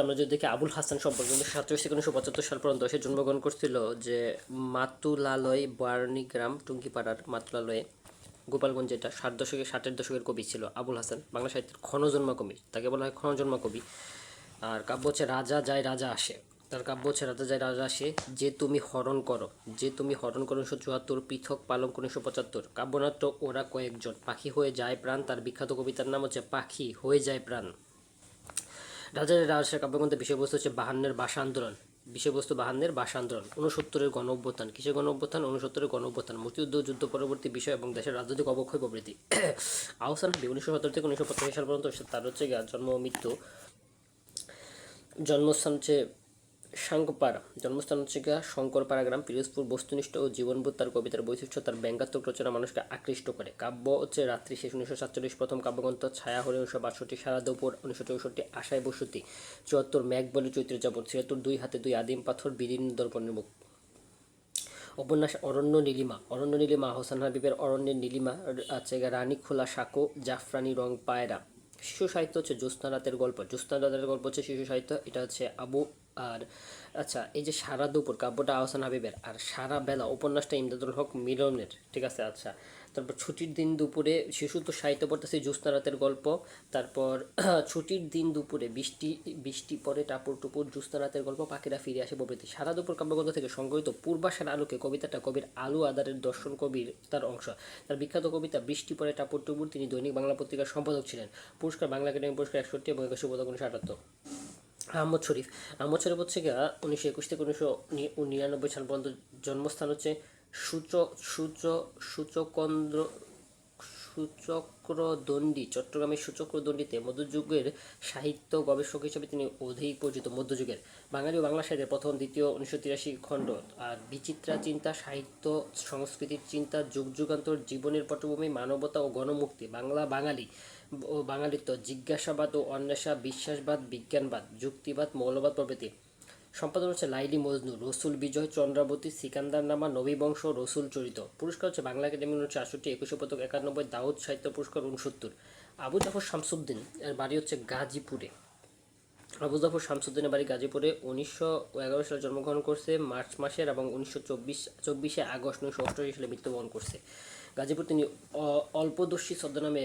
আমরা যদি দেখি আবুল হাসান সম্পর্কে 1947 থেকে 1975 সাল পর্যন্ত সে জন্মগ্রহণ করছিল যে মাতুলালয় বার্নিগ্রাম টুঙ্গিপাড়ার মাতুলালয়ে গোপালগঞ্জ, যেটা 60 দশকের কবি ছিল আবুল হাসান। বাংলা সাহিত্যের ক্ষণজন্মা কবি, তাকে বলা হয় ক্ষণজন্মা কবি। আর কাব্য হচ্ছে রাজা যায় রাজা আসে। তার কাব্য হচ্ছে রাজা যায় রাজা আসে, যে তুমি হরণ করো, যে তুমি হরণ করো 1974, পৃথক পালঙ্ক 1975, কাব্যনাট্য ওরা কয়েকজন, পাখি হয়ে যায় প্রাণ, তার বিখ্যাত কবিতার নাম হচ্ছে পাখি হয়ে যায় প্রাণ। রাজার রাজের কাব্যগ্রন্থের বিষয়বস্তু হচ্ছে বাহান্নের ভাষা আন্দোলন, বিষয়বস্তু বাহান্নের ভাষা আন্দোলন, 69-এর গণ অভ্যুত্থান। কিসের গণ অভ্যুত্থান? 69-এর গণ অভ্যুত্থান, মুক্তিযুদ্ধ, যুদ্ধ পরবর্তী বিষয় এবং দেশের রাজনৈতিক অবক্ষয় প্রভৃতি। আহসান হাবীব 1917 থেকে 1985 সাল পর্যন্ত তার হচ্ছে জন্ম ও মৃত্যু। জন্মস্থান হচ্ছে সাঙ্গপাড়া, জন্মস্থান হচ্ছে শঙ্করপাড়া গ্রাম, পিরোজপুর। বস্তুনিষ্ঠ ও জীবনবোধ তার কবিতার বৈশিষ্ট্য, তার ব্যঙ্গাত্মক রচনা মানুষকে আকৃষ্ট করে। কাব্য হচ্ছে রাত্রি শেষ 1947, প্রথম কাব্যগ্রন্থ ছায়া হরে 1962, সারা দুপুর 1964, আশায় বসতি 74, মেঘ বলে চৈত্রের যাপন 76, দুই হাতে দুই আদিম পাথর, বিদীর্ণ দর্পণের মুখ। উপন্যাস অরণ্য নীলিমা, অরণ্য নীলিমা আহসান হাবীবের অরণ্যের নীলিমা আছে রানী খোলা সাঁকো, জাফরানি রং পায়রা। শিশু সাহিত্য হচ্ছে জ্যোৎস্না রাতের গল্প, জ্যোৎস্না রাতের গল্প হচ্ছে শিশু সাহিত্য, এটা হচ্ছে আবু। আর আচ্ছা, এই যে সারা দুপুর কাব্যটা আহসান হাবীবের, আর সারা বেলা উপন্যাসটা ইমদাদুল হক মিলনের, ঠিক আছে। আচ্ছা, তারপর ছুটির দিন দুপুরে, শিশু তো সাহিত্য পড়তেছে জ্যোৎস্না রাতের গল্প। তারপর ছুটির দিন দুপুরে বৃষ্টি বৃষ্টি পড়ে টাপুর টুপুর, জ্যোৎস্না রাতের গল্প, পাখিরা ফিরে আসে প্রভৃতি। সারা দুপুর কাব্যগ্রন্থ থেকে সংগৃহীত পূর্বাশার আলোকে কবিতাটা কবির আলু আদারের দর্শন কবির তার অংশ। তার বিখ্যাত কবিতা বৃষ্টি পড়ে টাপুর টুপুর। তিনি দৈনিক বাংলা পত্রিকার সম্পাদক ছিলেন। পুরস্কার বাংলা একাডেমি পুরস্কার 61 এবং 21 পদক 1978। আহমদ শরীফ, আহমদ শরীফ হচ্ছে 1921 থেকে 1999 সাল পর্যন্ত। জন্মস্থান হচ্ছে সূচকন্দ্র সূচক্রদণ্ডী, চট্টগ্রামের সূচক্রদণ্ডিতে মধ্যযুগের সাহিত্য গবেষক হিসেবে তিনি অধিক পরিচিত। মধ্যযুগের বাঙালি ও বাংলা সাহিত্যের প্রথম দ্বিতীয় 1983 খণ্ড। আর বিচিত্রা চিন্তা, সাহিত্য সংস্কৃতির চিন্তা, যুগ যুগান্তর, জীবনের পটভূমি, মানবতা ও গণমুক্তি, বাংলা বাঙালি ও বাঙালিত্ব, জিজ্ঞাসাবাদ ও অন্বেষা, বিশ্বাসবাদ, বিজ্ঞানবাদ, যুক্তিবাদ, মৌলবাদ প্রভৃতি। সম্পাদন হচ্ছে লাইলি মজনু, রসুল বিজয়, চন্দ্রাবতী, সিকান্দার নামা, নবীবংশ, রসুল চরিত। পুরস্কার হচ্ছে বাংলা একাডেমি 1968, 21 পদক 91, দাউদ সাহিত্য পুরস্কার 69। আবু জাফর শামসুদ্দিন এর বাড়ি হচ্ছে গাজীপুরে। আবু জাফর শামসুদ্দিনের বাড়ি গাজীপুরে। 1911 সালে জন্মগ্রহণ করছে মার্চ মাসের, এবং 24শে আগস্ট 1988 সালে মৃত্যুবরণ করছে। গাজীপুর। তিনি অল্পদর্শী ছদ্মনামে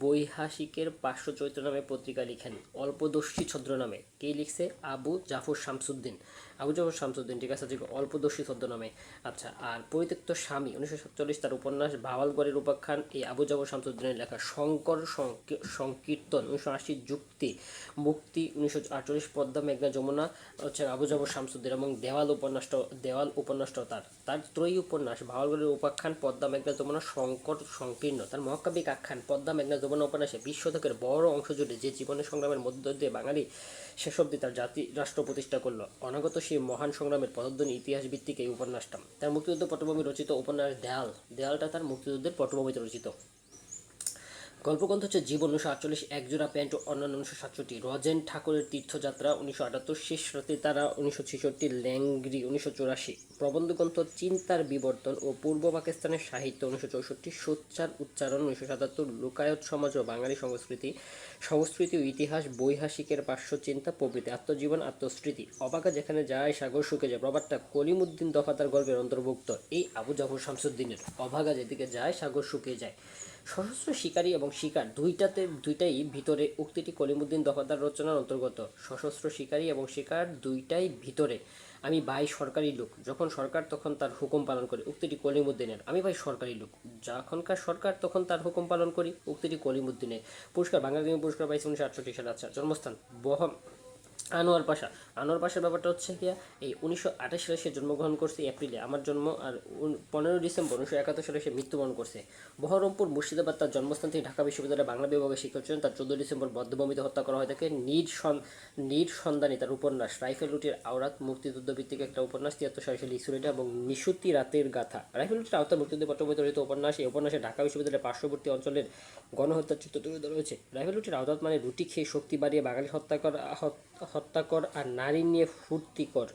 বৈহাসিকের পার্শ্ব চরিত্র নামে পত্রিকা লিখেন। অল্পদর্শী ছদ্মনামে কে লিখছে? আবু জাফর শামসুদ্দিন, আবু জাফর শামসুদ্দিন, ঠিক আছে। অল্পদর্শী ছদ্মনামে। আচ্ছা, আর পরিত্যক্ত স্বামী 1947, তার উপন্যাস ভাওয়ালগড়ের উপাখ্যান এই আবু জাফর শামসুদ্দিনের লেখা। শঙ্কর সংকীর্তন 1980, যুক্তি মুক্তি 1948, পদ্মা মেঘনা যমুনা হচ্ছে আবু জাফর শামসুদ্দিন, এবং দেওয়াল উপন্যাসটাও তার ত্রয়ী উপন্যাস ভাওয়ালগড়ের উপাখ্যান, পদ্মা মেঘনা যমুনা, শঙ্কর সংকীর্ণ। তার মহাকাব্যিক আখ্যান পদ্মা মেঘনা যমুনা উপন্যাসে 20 শতকের বড় অংশ জুড়ে যে জীবনের সংগ্রামের মধ্য দিয়ে বাঙালি শেষ অবধি তার জাতি রাষ্ট্র প্রতিষ্ঠা করলো, অনাগত সেই মহান সংগ্রামের পদধ্বনি ইতিহাস ভিত্তিক এই উপন্যাসটা। তার মুক্তিযুদ্ধ পটভূমি রচিত উপন্যাস দেয়ালটা তার মুক্তিযুদ্ধের পটভূমিতে রচিত। গল্পগ্রন্থ হচ্ছে জীবন 1948, একজোড়া প্যান্ট ও অন্যান্য 1967, রজেন ঠাকুরের তীর্থযাত্রা 1978, শেষ রাতে তারা 1966, ল্যাংরি 1984, প্রবন্ধগ্রন্থ চিন্তার বিবর্তন ও পূর্ব পাকিস্তানের সাহিত্য 1964, সোচ্চার উচ্চারণ 1977, লোকায়ত সমাজ ও বাঙালি সংস্কৃতি ও ইতিহাস, বৈহাসিকের পার্শ্বচিন্তা প্রভৃতি। আত্মজীবন, আত্মস্মৃতি, অবাকা যেখানে যায় সাগর শুকে যায়, প্রবাদটা কলিমুদ্দিন দফাদার গল্পের অন্তর্ভুক্ত। এই আবু জাফর শামসুদ্দিনের অভাগা যেদিকে যায় সাগর শুকিয়ে যায়। সশস্ত্র শিকারী এবং শিকার দুইটাই ভিতরে, উক্তিটি কলিমুদ্দিন দফাদার রচনার অন্তর্গত। সশস্ত্র শিকারী এবং শিকার দুইটাই ভিতরে। আমি ভাই সরকারি লোক, যখন সরকার তখন তার হুকুম পালন করি, উক্তিটি কলিমুদ্দিনের। আমি ভাই সরকারি লোক, যখনকার সরকার তখন তার হুকুম পালন করি, উক্তিটি কলিমুদ্দিনের। পুরস্কার বাংলা একাডেমি পুরস্কার পাইছে 1968 সালে। আচ্ছা, জন্মস্থান আনোয়ার পাশা। আনোয়ার পাশার ব্যাপারটা হচ্ছে গিয়া এই 1928 সালে সে জন্মগ্রহণ করছে এপ্রিলে, আমার জন্ম, আর 15 ডিসেম্বর 1971 সালে সে মৃত্যুবরণ করছে। বহরমপুর মুর্শিদাবাদ তার জন্মস্থান থেকে ঢাকা বিশ্ববিদ্যালয়ে বাংলা বিভাগে শিক্ষক ছিলেন। তার 14 ডিসেম্বর বদ্ধভূমিতে হত্যা করা হয় তাকে। নীর সন্ধানী তার উপন্যাস, রাইফেল রুটির আওরাত মুক্তিযুদ্ধ ভিত্তিক একটা উপন্যাস, 73 সালে লিখছিল এটা, এবং নিশুতি রাতের গাথা। রাইফেল রুটির আওতায় মুক্তিযুদ্ধ পটভূমিতে রচিত উপন্যাস। এই উপন্যাসে ঢাকা বিশ্ববিদ্যালয়ের পার্শ্ববর্তী অঞ্চলের গণহত্যার চিত্র তুলে ধরা হয়েছে। রাইফেল রুটির আওতাত মানে রুটি খেয়ে শক্তি বাড়িয়ে বাঙালি হত্যাকর আর নারী নিয়ে ফুর্তিকর,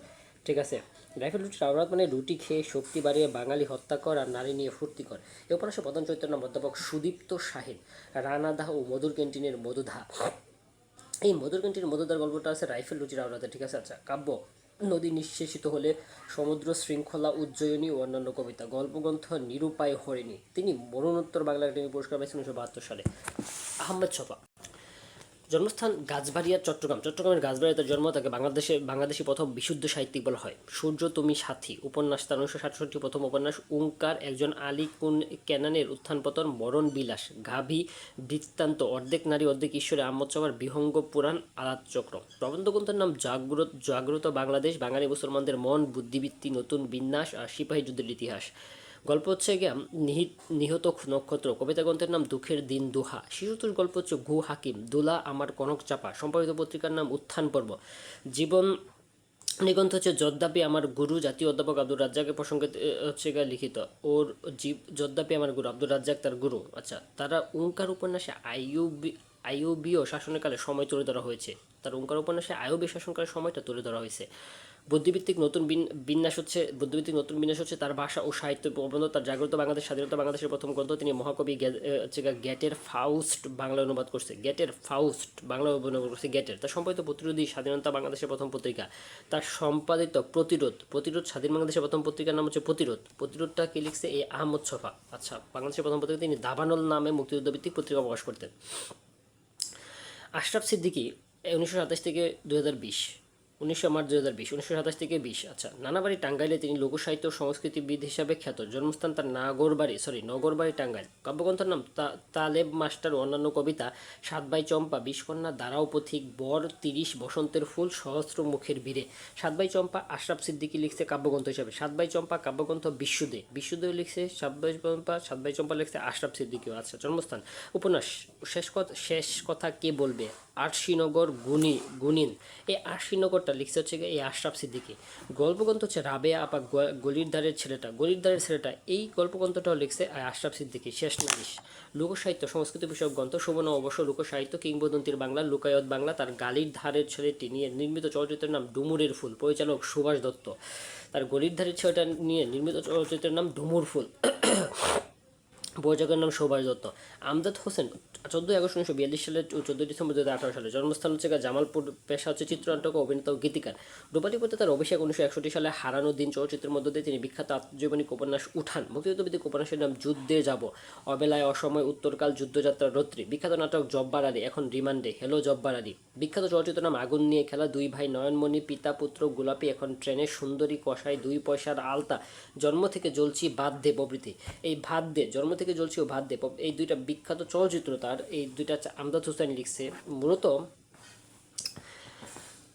ঠিক আছে। রাইফেল রুটির আওরাত মানে রুটি খেয়ে শক্তি বাড়িয়ে বাঙালি হত্যাকর আর নারী নিয়ে ফুর্তিকর। এই উপন্যাসের প্রধান চরিত্রের নাম অধ্যাপক সুদীপ্ত সাহেব, রানাদা ও মধুর ক্যান্টিনের মধুধা। এই মধুরকান্তির মধুদার গল্পটা আছে রাইফেল রুচির আওড়াতে, ঠিক আছে। আচ্ছা, কাব্য নদী নিঃশেষিত হলে, সমুদ্র শৃঙ্খলা, উজ্জয়িনী ও অন্যান্য কবিতা, গল্পগ্রন্থ নিরূপায় হরিণী। তিনি মরণোত্তর বাংলা একাডেমি পুরস্কার পাইছেন 1972 সালে। আহমেদ ছফা, জন্মস্থান গাছবাড়িয়া, চট্টগ্রাম। চট্টগ্রামের গাছবাড়িয়াতে জন্ম। তাকে বাংলাদেশি প্রথম বিশুদ্ধ সাহিত্যিক বলা হয়। সূর্য তুমি সাথী উপন্যাস তার 1967 প্রথম উপন্যাস। ওঙ্কার, একজন আলী কেনানের উত্থান পতন, মরণ বিলাস, গাভী বৃত্তান্ত, অর্ধেক নারী অর্ধেক ঈশ্বরে, আহমদ ছফার বিহঙ্গ পুরাণ, আলাদ চক্র। প্রবন্ধগ্রন্থের নাম জাগ্রত বাংলাদেশ, বাঙালি মুসলমানদের মন, বুদ্ধিবৃত্তি, নতুন বিন্যাস আর সিপাহী যুদ্ধের ইতিহাস। গল্প হচ্ছে গিয়া নিহত নক্ষত্র। কবিতা গ্রন্থের নাম দুঃখের দিন দোহা। শিশুতোষ গল্প হচ্ছে ঘু হাকিম, দোলা আমার কনক চাপা। সম্পাদিত পত্রিকার নাম উত্থান পর্ব। জীবন নিগ্রন্থ হচ্ছে যদ্যাপি আমার গুরু, জাতীয় অধ্যাপক আব্দুর রাজ্জাকের প্রসঙ্গে হচ্ছে গিয়ে লিখিত। ওর যদ্যাপি আমার গুরু, আব্দুর রাজ্জাক তার গুরু। আচ্ছা, তারা ওঙ্কার উপন্যাসে আইয়ুবীয় শাসনকালে সময় তুলে ধরা হয়েছে। তার ওঙ্কার উপন্যাসে আইয়ুবীয় শাসনকালের সময়টা তুলে ধরা হয়েছে। বুদ্ধিভিত্তিক নতুন বিন্যাস হচ্ছে তার ভাষা ও সাহিত্য প্রবন্ধ। তার জাগ্রত বাংলাদেশ, স্বাধীনতা বাংলাদেশের প্রথম গ্রন্থ। তিনি মহাকবি গ্যাটের ফাউস্ট বাংলা অনুবাদ করছে। গ্যাটের তার সম্পাদিত প্রতিরোধী স্বাধীনতা বাংলাদেশের প্রথম পত্রিকা। তার সম্পাদিত প্রতিরোধ স্বাধীন বাংলাদেশের প্রথম পত্রিকার নাম হচ্ছে প্রতিরোধটা কি লিখছে এ আহমদ ছফা। আচ্ছা, বাংলাদেশের প্রথম পত্রিকা তিনি দাবানল নামে মুক্তিযুদ্ধ ভিত্তিক পত্রিকা প্রকাশ করতেন। আশরাফ সিদ্দিকী 1927 থেকে 2020, 19 মার্চ 2020, 1927 থেকে 20। আচ্ছা, নানাবাড়ি টাঙ্গাইলে তিনি লোকসাহিত্য ও সংস্কৃতিবিদ হিসাবে খ্যাত। জন্মস্থান তার নগরবাড়ি টাঙ্গাইল। কাব্যগ্রন্থের নাম তালেব মাস্টার ও অন্যান্য কবিতা, সাত ভাই চম্পা, 20 কন্যা, দাঁড়াও পথিক, বর 30, বসন্তের ফুল, সহস্র মুখের বীরে। সাত ভাই চম্পা আশরাফ সিদ্দিকী লিখছে কাব্যগ্রন্থ হিসাবে। সাত ভাই চম্পা কাব্যগ্রন্থ বিশুদ্ধ লিখছে সাত ভাই চম্পা লিখছে আশরাফ সিদ্দিকীও। আচ্ছা, জন্মস্থান উপন্যাস শেষ কথা কে বলবে, আরশিনগর, গুনিন। এই আরশিনগরটা লিখছে হচ্ছে এই আশরাফ সিদ্দিকী। গল্পগ্রন্থ হচ্ছে রাবেয়া আপা গলির ধারের ছেলেটা। এই গল্পগ্রন্থটাও লিখছে আশরাফ সিদ্দিকী। শেষ নালিশ লোকসাহিত্য সংস্কৃতি বিষয়ক গ্রন্থ। সুবর্ণ অবশ্য লোকসাহিত্য, কিংবদন্তির বাংলা, লোকায়ত বাংলা। তার গালির ধারের ছেলেটি নিয়ে নির্মিত চলচ্চিত্রের নাম ডুমুরের ফুল, পরিচালক সুভাষ দত্ত। তার গলির ধারের ছেলেটা নিয়ে নির্মিত চলচ্চিত্রের নাম ডুমুর ফুল, প্রযোজকের নাম সুভাষ দত্ত। আমজাদ হোসেন 14 আগস্ট 1942 সালে 14 ডিসেম্বর 2018 সালে। জন্মস্থান হচ্ছে জামালপুর। পেশা হচ্ছে চিত্রনাটক, অভিনেতা ও গীতিকার। রূপালীপুরে তার অভিষেক 1961 সালে হারানো দিন চলচ্চিত্রের মধ্য দিয়ে। তিনি বিখ্যাত আত্মজীবনিক উপন্যাস উঠান, মুক্তিযুদ্ধভিত্তিক উপন্যাসের নাম যুদ্ধে যাব, অবেলায়, অসময়, উত্তরকাল, যুদ্ধযাত্রা, রত্রি। বিখ্যাত নাটক জব্বার আলী, এখন রিমান্ডে, হ্যালো জব্বার আলী। বিখ্যাত চলচ্চিত্র নাম আগুন নিয়ে খেলা, দুই ভাই নয়নমণি, পিতা পুত্র, গোলাপি, এখন ট্রেনে, সুন্দরী, কসাই, 2 পয়সার আলতা, জন্ম থেকে জ্বলছি, বাদ দে প্রভৃতি। এই ভাত দে, জন্ম থেকে জ্বলছি ও ভাত দে, এই দুইটা বিখ্যাত চলচ্চিত্র তার। এই দুইটা আমজাদ হোসেন লিখছে। মূলত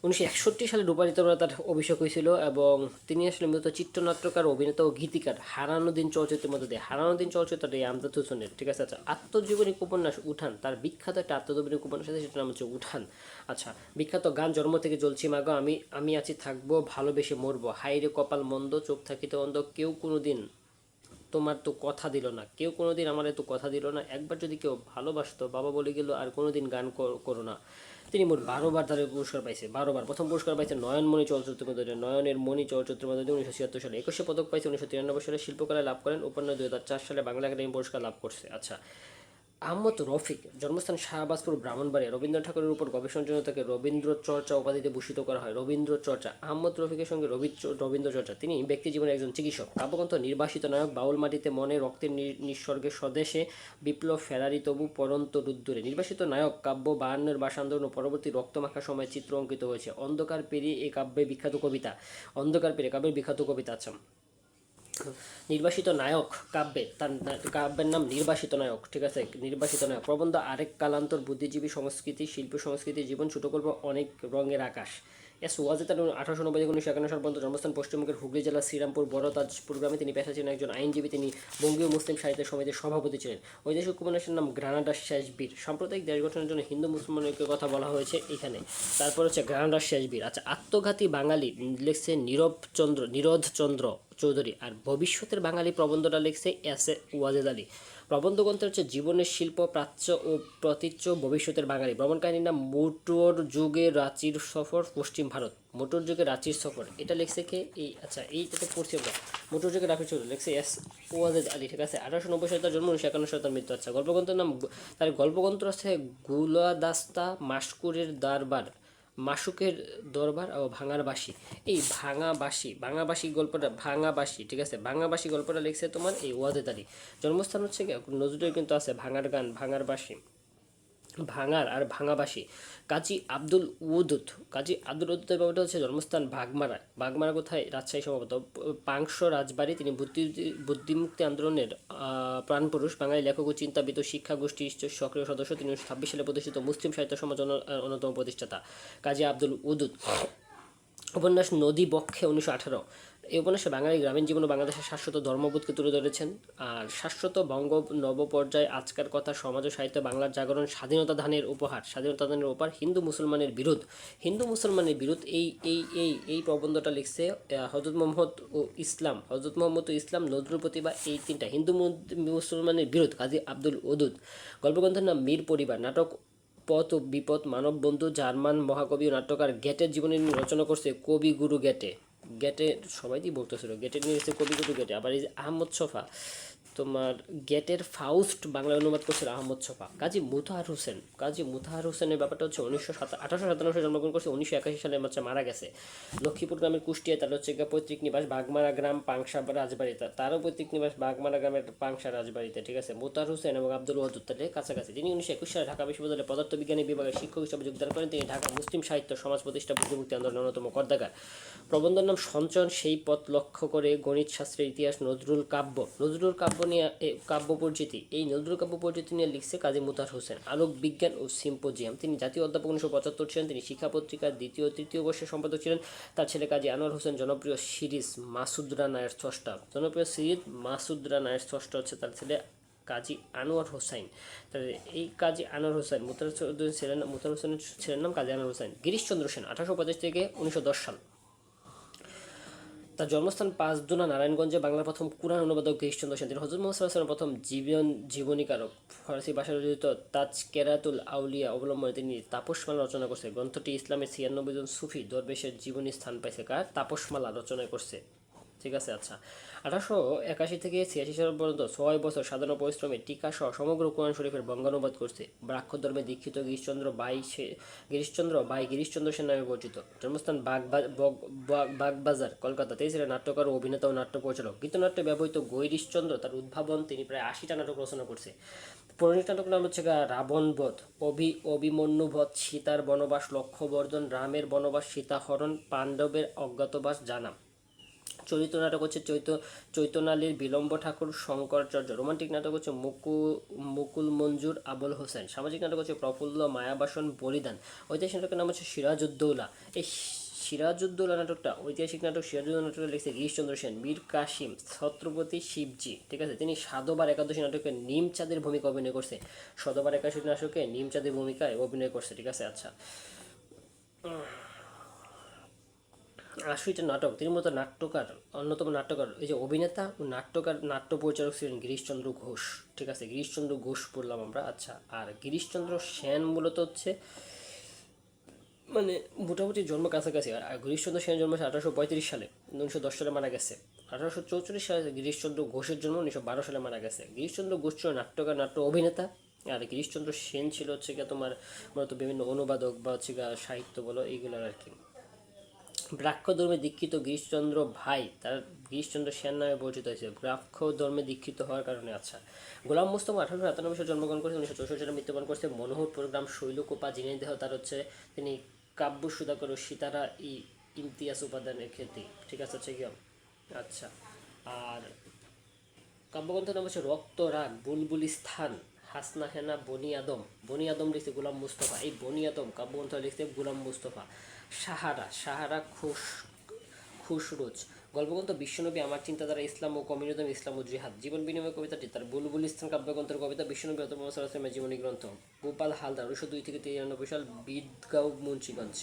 1961 সালে রূপালীতে তার অভিষেক হয়েছিল এবং তিনি আসলে মূলত চিত্রনাট্যকার, অভিনেতা ও গীতিকার। হারানো দিন চলচ্চিত্রের মধ্যে দিয়ে, হারানো দিন চলচ্চিত্রটা এই আমজাদ হোসেনের, ঠিক আছে। আচ্ছা, আত্মজীবনিক উপন্যাস উঠান, তার বিখ্যাত একটা আত্মজীবনিক উপন্যাস আছে, সেটার নাম হচ্ছে উঠান। আচ্ছা, বিখ্যাত গান জন্ম থেকে জ্বলছি মাগো, আমি আছি থাকবো, ভালোবেসে মরবো, হাইরে কপাল মন্দ, চোখ থাকিতে অন্ধ, কেউ কোনোদিন তোমার তো কথা দিল না, কেউ কোনোদিন আমার তো কথা দিল না, একবার যদি কেউ ভালোবাসতো, বাবা বলে গেল আর কোনোদিন গান করো না। তিনি মোট 12বার তাদের পুরস্কার পাইছে, 12বার। প্রথম পুরস্কার পাইছে নয়নমণি চলচ্চিত্রের মধ্যে, নয়নের মণি চলচ্চিত্রের মধ্যে 1976 সালে। 21 পদক পাইছে 1993 সালে। শিল্পকলায় লাভ করেন। উপন্যাস 2004 সালে বাংলা একাডেমি পুরস্কার লাভ করছে। আচ্ছা, আহমদ রফিক, জন্মস্থান শাহবাজপুর, ব্রাহ্মণবাড়িয়া। রবীন্দ্রনাথ ঠাকুরের উপর গবেষণার জন্য তাকে রবীন্দ্র চর্চা উপাধিতে ভূষিত করা হয়। রবীন্দ্র চর্চা, আহমদ রফিকের সঙ্গে রবীন্দ্র চর্চা। তিনি ব্যক্তিজীবনের একজন চিকিৎসক। কাব্যগ্রন্থ নির্বাসিত নায়ক, বাউল মাটিতে মনে, রক্তের নিঃস্বর্গে, স্বদেশে, বিপ্লব, ফেরারি তবু পরন্ত রুদ্দুরে। নির্বাসিত নায়ক কাব্য, 52-এর ভাষা আন্দোলন ও পরবর্তী রক্তমাখা সময়ে চিত্র অঙ্কিত হয়েছে। অন্ধকার পেরিয়ে এই কাব্যের বিখ্যাত কবিতা। আচ্ছা, নির্বাসিত নায়ক কাব্যের নাম নির্বাসিত নায়ক, ঠিক আছে। নির্বাসিত নায়ক প্রবন্ধ আরেক কালান্তর, বুদ্ধিজীবী সংস্কৃতি, শিল্প সংস্কৃতি, জীবন, ছোট গল্প, অনেক রঙের আকাশ। ওয়াজে তার 1890 থেকে 1951 সাল পর্যন্ত। জন্মস্থান পশ্চিমবঙ্গের হুগলি জেলার শ্রীরামপুর বড়তাজপুর গ্রামে। তিনি পেশা ছিলেন একজন আইনজীবী। তিনি বঙ্গীয় মুসলিম সাহিত্য সমিতির সভাপতি ছিলেন। ঐতিহাসিক উপন্যাসের নাম গ্রানাডার শেষ বীর। সাম্প্রদায়িক দেশ গঠনের জন্য হিন্দু মুসলমান ঐক্যের কথা বলা হয়েছে এখানে। তারপর হচ্ছে গ্রানাডার শেষ বীর। আচ্ছা, আত্মঘাতী বাঙালি লিখছে নিরোধচন্দ্র চৌধুরী। আর ভবিষ্যতের বাঙালি প্রবন্ধটা লিখছে এস এ ওয়াজেদ আলী। প্রবন্ধগ্রন্থের হচ্ছে জীবনের শিল্প প্রাচ্য ও প্রতীচ্য ভবিষ্যতের বাঙালি। ভ্রমণ কাহিনীর নাম মোটর যুগে রাঁচির সফর পশ্চিম ভারত। মোটর যুগে রাঁচির সফর, এটা লিখছে কে? এই আচ্ছা এইটা তো পড়ছি আমরা। মোটর যুগে রাঁচির সফর লিখছে এস ওয়াজেদ আলী, ঠিক আছে। 1890 সালে তার জন্ম, 1951 সালে তার মৃত্যু। আচ্ছা গল্পগ্রন্থের নাম, তার গল্পগ্রন্থ আছে গুলাদাস্তা, মাসকুরের দরবার, মাসুকের দরবার ও ভাঙার বাঁশি। এই ভাঙাবাসী গল্পটা, ভাঙাবাসী, ঠিক আছে, ভাঙাবাসী গল্পটা লিখছে তোমার এই ওয়াজেদ আলী। জন্মস্থান হচ্ছে কি নজরুলের কিন্তু আছে ভাঙার গান, ভাঙার বাঁশি, ভাঙার আর ভাঙাবাসী। কাজী আব্দুল উদুদ, কাজী আব্দুল উদুদের ব্যাপারটা হচ্ছে জন্মস্থান বাগমারা। বাগমারা কোথায়? রাজশাহী সম্ভবত। পাংশ রাজবাড়ি, তিনি বুদ্ধিমুক্তি আন্দোলনের প্রাণপুরুষ, বাঙালি লেখক ও চিন্তাবিদ ও শিক্ষা গোষ্ঠীর সক্রিয় সদস্য। তিনি 1926 সালে প্রতিষ্ঠিত মুসলিম সাহিত্য সমাজ অন্যতম প্রতিষ্ঠাতা কাজী আব্দুল উদুদ। উপন্যাস নদী বক্ষে 1918। এই উপন্যাসে বাঙালি গ্রামীণ জীবন ও বাংলাদেশের শাশ্বত ধর্মবোধকে তুলে ধরেছেন। আর শাশ্বত বঙ্গ নবপর্যায়, আজকার কথা, সমাজ ও সাহিত্য, বাংলার জাগরণ, স্বাধীনতা দানের উপহার, স্বাধীনতা দানের উপহার, হিন্দু মুসলমানের বিরোধ, হিন্দু মুসলমানের বিরোধ। এই প্রবন্ধটা লিখছে হজরত মোহাম্মদ ও ইসলাম, হজরত মোহাম্মদ ও ইসলাম, নজরুল প্রতিভা, এই তিনটা। হিন্দু মুসলমানের বিরোধ কাজী আব্দুল উদুদ। গল্পগ্রন্থের নাম মীর পরিবার। নাটক পথ ও বিপদ, মানব বন্ধু, জার্মান মহাকবি ও নাট্যকার গেটের জীবনী নিয়ে রচনা করছে কবিগুরু গেটে। গেটে সবাই বলতেছিল গেটের নিয়ে হচ্ছে কবিগুরু গেটে। আবার এই যে আহমদ ছফা, তোমার গেটের ফাউস্ট বাংলা অনুবাদ করছিল আহমদ ছফা। কাজী মুতাহার হোসেনের ব্যাপারটা হচ্ছে 1897 সালে জন্মগ্রহণ করছে, 1981 সালে মারা গেছে। লক্ষ্মীপুর গ্রামের কুষ্টিয়ায় তার হচ্ছে পৈতৃক নিবাস বাগমারা গ্রাম পাংশা রাজবাড়ি, তারও পৈতৃক নিবাস বাগমারা গ্রামের পাংশা রাজবাড়িতে, ঠিক আছে। মুতাহার হোসেন এবং আব্দুল ওয়াদুদ তাদের কাছাকাছি। তিনি 1921 সালে ঢাকা বিশ্ববিদ্যালয়ে পদার্থবিজ্ঞানী বিভাগের শিক্ষক হিসেবে যোগদান করেন। তিনি ঢাকা মুসলিম সাহিত্য সমাজ প্রতিষ্ঠা বুদ্ধিমুক্তি আন্দোলনের অন্যতম কর্তাকার। প্রবন্ধের নাম সঞ্চয়ন, সেই পথ লক্ষ্য করে, গণিত শাস্ত্রের ইতিহাস, নজরুল কাব্য, নজরুল কাব্য নিয়ে কাব্য পরিচিতি, এই নজরুল কাব্য পরিচিতি নিয়ে লিখছে কাজী মুতাহার হোসেন। আলোক বিজ্ঞান ও সিম্পোজিয়াম, তিনি জাতীয় অধ্যাপক 1975 ছিলেন। তিনি শিক্ষা পত্রিকার দ্বিতীয় ও তৃতীয় বর্ষের সম্পাদক ছিলেন। তার ছেলে কাজী আনোয়ার হোসেন জনপ্রিয় সিরিজ মাসুদ রানায়ের স্রষ্টা হচ্ছে তার ছেলে কাজী আনোয়ার হোসেন। তাহলে এই কাজী আনোয়ার হোসেন, মুতাহার হোসেনের ছেলের নাম কাজী আনোয়ার হোসেন। গিরিশচন্দ্র সেন 1885 থেকে 1910 সাল। তার জন্মস্থান পাঁচদুনা, নারায়ণগঞ্জে। বাংলার প্রথম কুরআন অনুবাদক গিরিশচন্দ্র সেন। তিনি হযরত মুহাম্মদ সাল্লাল্লাহু আলাইহি ওয়াসাল্লামের প্রথম জীবনীকারক। ফরাসি ভাষায় রচিত তাজকিরাতুল আউলিয়া অবলম্বনে তিনি তাপসমালা রচনা করছে। গ্রন্থটি ইসলামের 96 জন সুফি দরবেশের জীবনী স্থান পাইছে। কার? তাপসমালা রচনা করছে, ঠিক আছে। আচ্ছা 1881 থেকে 86 সাল পর্যন্ত 6 বছর সাধনা পরিশ্রমে টিকা সহ সমগ্র কোরআন শরীফের বঙ্গানুবাদ করছে। ব্রাহ্মধর্মে দীক্ষিত গিরিশচন্দ্র সেন নামে পরিচিত। জন্মস্থান বাগবাজার, কলকাতা। তিনি ছিলেন নাট্যকার, অভিনেতা ও নাট্য পরিচালক। গীতনাট্যে ব্যবহৃত গিরিশচন্দ্র তার উদ্ভাবন, তিনি প্রায় 80টা নাটক রচনা করছে। পৌরাণিক নাটক নাম হচ্ছে রাবণবধ, অভিমন্যুবধ, সীতার বনবাস, লক্ষ্যবর্ধন, রামের বনবাস, সীতাহরণ, পাণ্ডবের অজ্ঞাতবাস জানা। চরিত্র নাটক হচ্ছে চৈতন্যালীর বিলম্ব ঠাকুর, শঙ্করাচার্য। রোমান্টিক নাটক হচ্ছে মুকুল মঞ্জুর, আবুল হোসেন। সামাজিক নাটক হচ্ছে প্রফুল্ল, মায়াবাসন, বলিদান। ঐতিহাসিক নাটকের নাম হচ্ছে সিরাজউদ্দৌলা। এই সিরাজউদ্দৌলা নাটকটা, ঐতিহাসিক নাটক সিরাজউদ্দৌলা নাটকটা লিখছে গিরিশচন্দ্র সেন। মীর কাসিম, ছত্রপতি শিবজি, ঠিক আছে। তিনি সাধবার একাদশী নাটকে নিমচাঁদের ভূমিকা অভিনয় করছে। শতবার একাদশী নাটকে নিমচাঁদের ভূমিকায় অভিনয় করছে, ঠিক আছে। আচ্ছা 80টা নাটক। তিনি মূলত অন্যতম নাট্যকার, এই যে অভিনেতা ও নাট্যকার, নাট্য পরিচালক ছিলেন গিরিশচন্দ্র ঘোষ, ঠিক আছে। গিরিশচন্দ্র ঘোষ পড়লাম আমরা। আচ্ছা আর গিরিশচন্দ্র সেন মূলত হচ্ছে মোটামুটি জন্ম কাছাকাছি। আর গিরিশচন্দ্র সেন জন্ম 1835 সালে, 1910 সালে মারা গেছে। 1844 সালে গিরিশচন্দ্র ঘোষের জন্ম, 1912 সালে মারা গেছে। গিরিশচন্দ্র ঘোষ ছিল নাট্যকার, নাট্য অভিনেতা। আর গিরিশচন্দ্র সেন ছিল হচ্ছে তোমার মূলত বিভিন্ন অনুবাদক বা হচ্ছে সাহিত্য বলো এইগুলোর আর কি। ব্রাহ্মধর্মে দীক্ষিত গিরিশচন্দ্র ভাই, তার গিরিশচন্দ্র সেন নামে পরিচিত হয়েছে ব্রাহ্মধর্মে দীক্ষিত হওয়ার কারণে। আচ্ছা গোলাম মোস্তফা 1897 সালে জন্মগ্রহণ করেছে, 1964 সালে মৃত্যুবরণ করছে। মনোহরপুর গ্রাম, শৈলকুপা, ঝিনাইদহ। তার হচ্ছে তিনি কাব্য সুধাকর ও সীতারা ইমতিয়াজ উপাদানের খ্যাতি, ঠিক আছে হচ্ছে কি। আচ্ছা আর কাব্যগ্রন্থের নাম হচ্ছে রক্তরাগ, বুলবুলি স্থান, হাসনা হেনা, বনি আদম লিখছে গোলাম মুস্তফা। এই বনি আদম কাব্যগ্রন্থ লিখছে গোলাম মুস্তফা। সাহারা খুশরোজ গল্পগ্রন্থ বিশ্বনবী, আমার চিন্তাধারা, ইসলাম ও কমিউনিজম, ইসলাম ও জিহাদ। জীবন বিনিময় কবিতাটি তার বুলবুল স্থান কাব্যগ্রন্থের কবিতা। বিশ্বনবী জীবনী গ্রন্থ। গোপাল হালদার 1902 থেকে 1993 সাল, বিদগাঁও, মুন্সিগঞ্জ।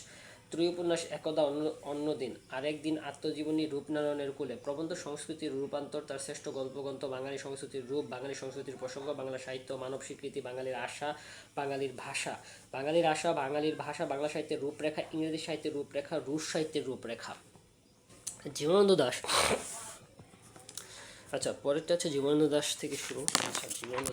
ত্রয়ী উপন্যাস একদা অন্যদিন, আরেক দিন, আত্মজীবনী, রূপনারায়ণের কোলে, প্রবন্ধ সংস্কৃতির রূপান্তর, তার শ্রেষ্ঠ গল্পগ্রন্থ, বাঙালি সংস্কৃতির রূপ, বাঙালি সংস্কৃতির প্রসঙ্গ, বাংলা সাহিত্য, মানব স্বীকৃতি, বাঙালির আশা, বাঙালির ভাষা, বাঙালির আশা, বাঙালির ভাষা, বাংলা সাহিত্যের রূপরেখা, ইংরেজি সাহিত্যের রূপরেখা, রুশ সাহিত্যের রূপরেখা। জীবনানন্দ দাশ। আচ্ছা, পরেরটা হচ্ছে জীবনানন্দ দাশ থেকে শুরু। আচ্ছা, জীবনানন্দ